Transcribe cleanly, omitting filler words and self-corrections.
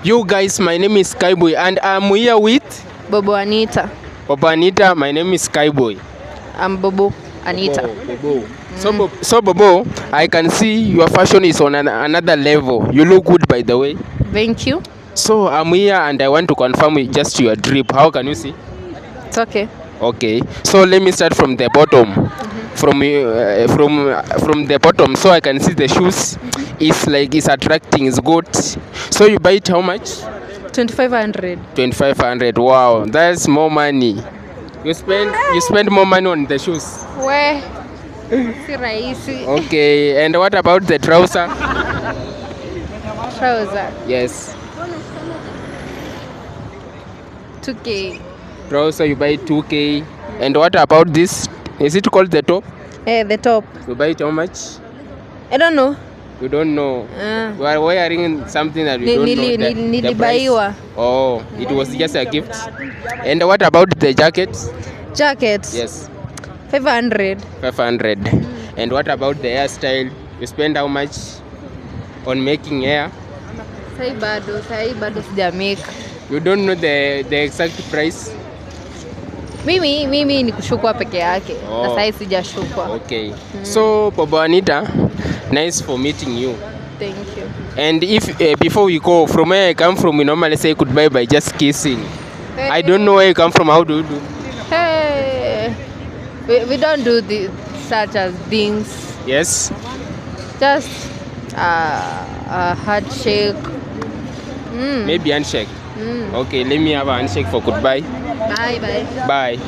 You guys, my name is Skyboy and I'm here with Bobo Anita. Bobo Anita. My name is Skyboy. I'm Bobo Anita. Bobo. So Bobo, I can see your fashion is on another level. You look good, by the way. Thank you. So I'm here and I want to confirm with just your drip. How can you see? It's okay. Okay. So let me start from the bottom. From the bottom, so I can see the shoes. It's attracting. It's good. So you buy it how much? 2500. 2500. Wow, that's more money. You spend more money on the shoes. We. Si rahisi. Okay, and what about the trouser? Trouser. Yes, 2K. trouser you buy 2K. And what about this? Is it called the top? The top. You buy it how much? I don't know. You don't know. You are wearing something that you don't know the price. Nilibaiwa. Oh, it was just a gift. And what about the jacket? Jackets. Yes, 500. 500. And what about the hairstyle? You spend how much on making hair? Sai bado sija make. You don't know the exact price? Mimi ni kushukwa peke yake. Oh. Na sai sijashukwa. Okay. So, Bobo Anita, nice for meeting you. Thank you. And if before we go, from where I come from, we normally say goodbye by just kissing. I don't know where you come from. How do you do? Hey. We don't do such as things. Yes. Just a handshake. Maybe handshake. Okay, let me have a handshake for goodbye. Bye. Bye.